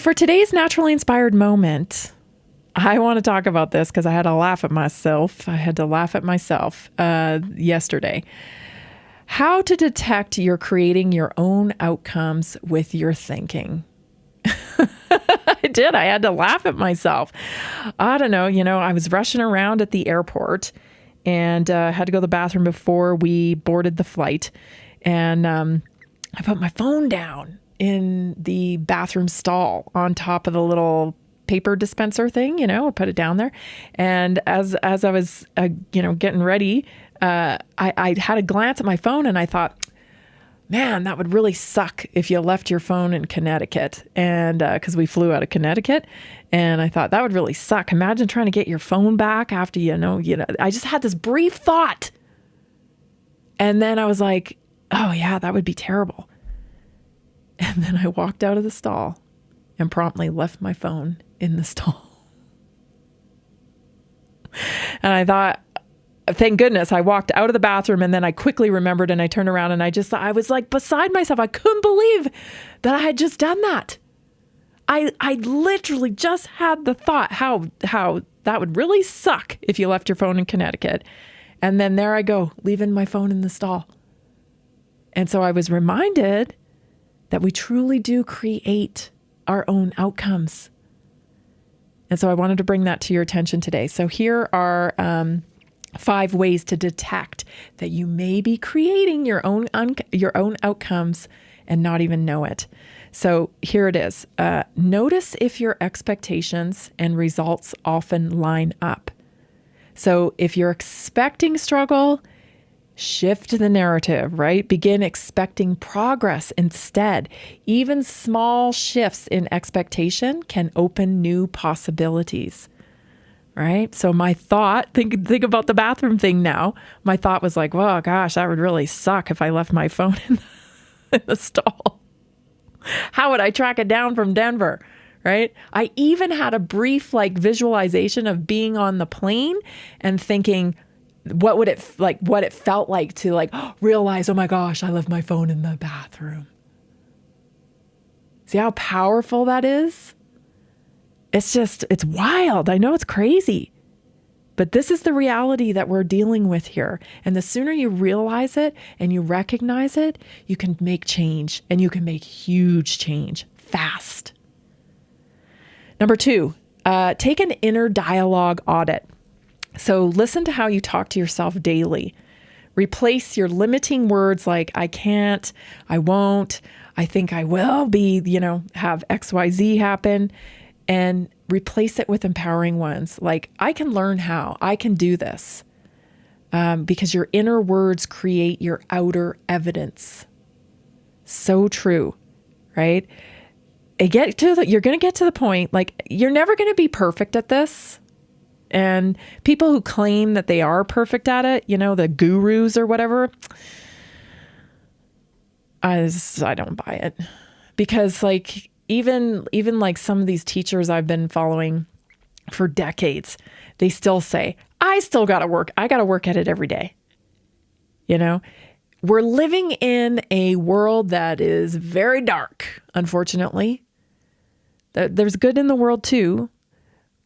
For today's naturally inspired moment, I want to talk about this because I had to laugh at myself. Yesterday. How to detect you're creating your own outcomes with your thinking. I did. I had to laugh at myself. I don't know. I was rushing around at the airport and had to go to the bathroom before we boarded the flight. And I put my phone down in the bathroom stall on top of the little paper dispenser thing, I put it down there. And as I was, getting ready, I had a glance at my phone and I thought, man, that would really suck if you left your phone in Connecticut. And because we flew out of Connecticut, and I thought that would really suck. Imagine trying to get your phone back after, I just had this brief thought. And then I was like, oh yeah, that would be terrible. And then I walked out of the stall and promptly left my phone in the stall. And I thought, thank goodness I walked out of the bathroom, and then I quickly remembered and I turned around and I was like beside myself. I couldn't believe that I had just done that. I literally just had the thought how that would really suck if you left your phone in Connecticut. And then there I go, leaving my phone in the stall. And so I was reminded that we truly do create our own outcomes. And so I wanted to bring that to your attention today. So here are 5 ways to detect that you may be creating your own outcomes and not even know it. So here it is. Notice if your expectations and results often line up. So if you're expecting struggle, shift the narrative, right? Begin expecting progress instead. Even small shifts in expectation can open new possibilities, right? So my thought, think about the bathroom thing now. My thought was like, well, gosh, that would really suck if I left my phone in the stall. How would I track it down from Denver, right? I even had a brief visualization of being on the plane and thinking, what it felt like to realize, oh my gosh, I left my phone in the bathroom. See how powerful that is? It's wild. I know it's crazy, but this is the reality that we're dealing with here. And the sooner you realize it and you recognize it, you can make change, and you can make huge change fast. Number 2, take an inner dialogue audit. So listen to how you talk to yourself daily. Replace your limiting words like I can't, I won't, I think I will have XYZ happen, and replace it with empowering ones like I can learn how, I can do this. Because your inner words create your outer evidence. So true, right? You're going to get to the point, you're never going to be perfect at this. And people who claim that they are perfect at it, the gurus or whatever, I don't buy it. Because even some of these teachers I've been following for decades, they still say, I got to work at it every day. We're living in a world that is very dark, unfortunately. There's good in the world too,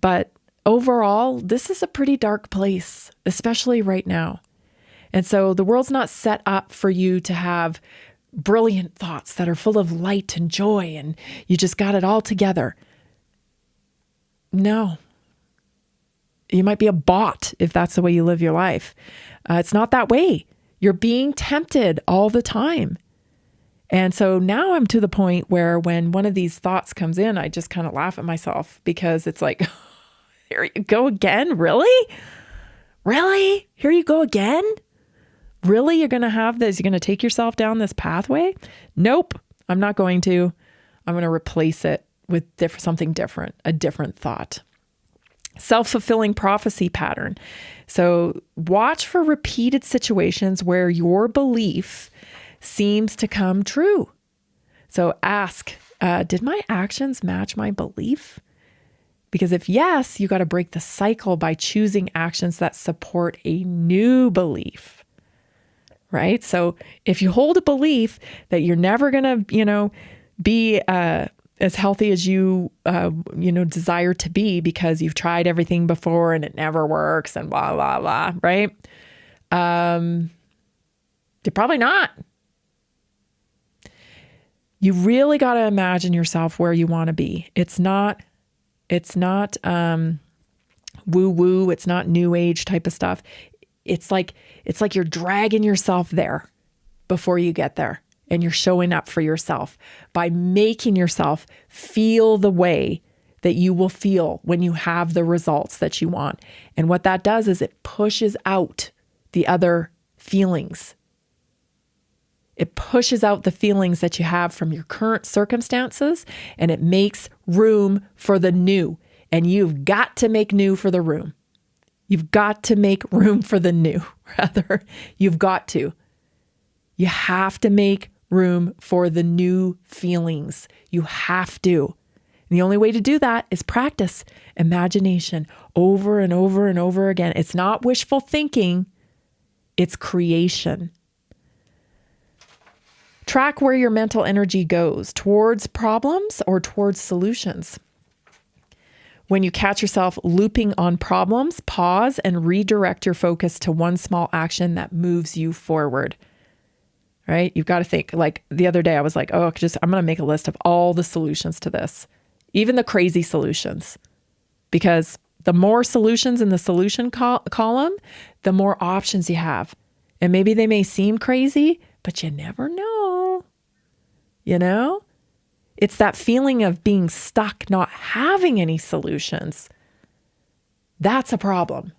but overall, this is a pretty dark place, especially right now. And so the world's not set up for you to have brilliant thoughts that are full of light and joy and you just got it all together. No. You might be a bot if that's the way you live your life. It's not that way. You're being tempted all the time. And so now I'm to the point where when one of these thoughts comes in, I just kind of laugh at myself because it's like, here you go again? Really? Really? Here you go again? Really? You're going to have this? You're going to take yourself down this pathway? Nope, I'm not going to. I'm going to replace it with something different, a different thought. Self-fulfilling prophecy pattern. So watch for repeated situations where your belief seems to come true. So ask, did my actions match my belief? Because if yes, you got to break the cycle by choosing actions that support a new belief, right? So if you hold a belief that you're never going to, be as healthy as you, desire to be because you've tried everything before and it never works and blah, blah, blah, right? You're probably not. You really got to imagine yourself where you want to be. It's not woo woo. It's not new age type of stuff. It's like you're dragging yourself there before you get there, and you're showing up for yourself by making yourself feel the way that you will feel when you have the results that you want. And what that does is it pushes out the other feelings. It pushes out the feelings that you have from your current circumstances, and it makes room for the new. And you've got to make new for the room. You've got to make room for the new, rather. You've got to. You have to make room for the new feelings. You have to. And the only way to do that is practice imagination over and over and over again. It's not wishful thinking. It's creation. Track where your mental energy goes, towards problems or towards solutions. When you catch yourself looping on problems, pause and redirect your focus to one small action that moves you forward. Right? You've got to think. Like the other day, I was like, I'm going to make a list of all the solutions to this, even the crazy solutions, because the more solutions in the solution column, the more options you have. And maybe they may seem crazy, but you never know. It's that feeling of being stuck, not having any solutions. That's a problem.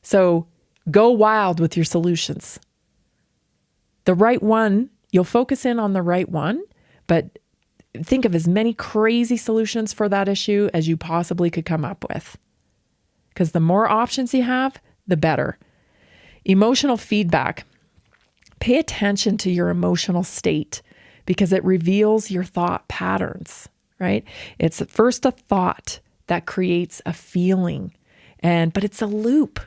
So go wild with your solutions. The right one, you'll focus in on the right one, but think of as many crazy solutions for that issue as you possibly could come up with. Because the more options you have, the better. Emotional feedback. Pay attention to your emotional state because it reveals your thought patterns, right? It's first a thought that creates a feeling, but it's a loop,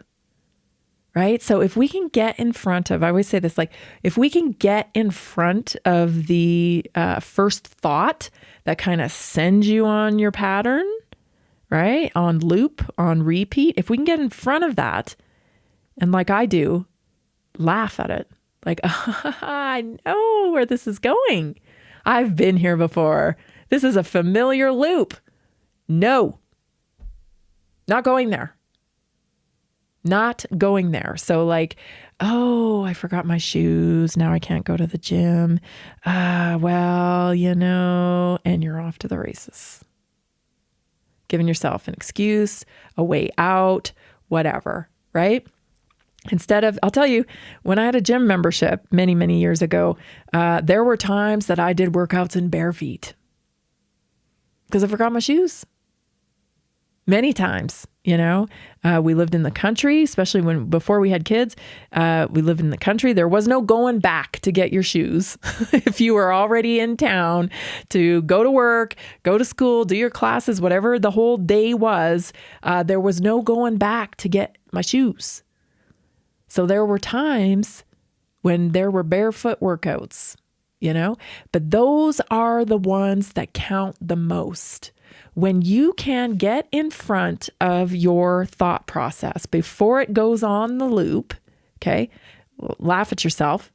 right? So if we can get in front of, I always say this, like if we can get in front of the first thought that kind of sends you on your pattern, right? On loop, on repeat, if we can get in front of that and like I do, laugh at it. Like, I know where this is going. I've been here before. This is a familiar loop. No, not going there. Not going there. So like, I forgot my shoes. Now I can't go to the gym. And you're off to the races. Giving yourself an excuse, a way out, whatever, right? Instead of, I'll tell you, when I had a gym membership many, many years ago, there were times that I did workouts in bare feet because I forgot my shoes. Many times, we lived in the country, especially before we had kids, we lived in the country. There was no going back to get your shoes. If you were already in town to go to work, go to school, do your classes, whatever the whole day was, there was no going back to get my shoes. So there were times when there were barefoot workouts, but those are the ones that count the most. When you can get in front of your thought process before it goes on the loop, okay, laugh at yourself.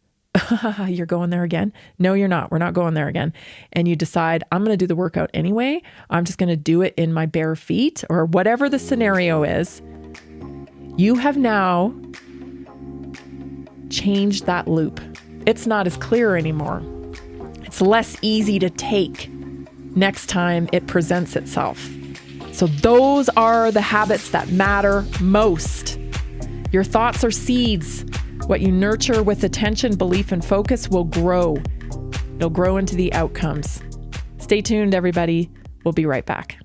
You're going there again. No, you're not. We're not going there again. And you decide, I'm going to do the workout anyway. I'm just going to do it in my bare feet or whatever the scenario is. You have now changed that loop. It's not as clear anymore. It's less easy to take next time it presents itself. So those are the habits that matter most. Your thoughts are seeds. What you nurture with attention, belief, and focus will grow. It'll grow into the outcomes. Stay tuned, everybody. We'll be right back.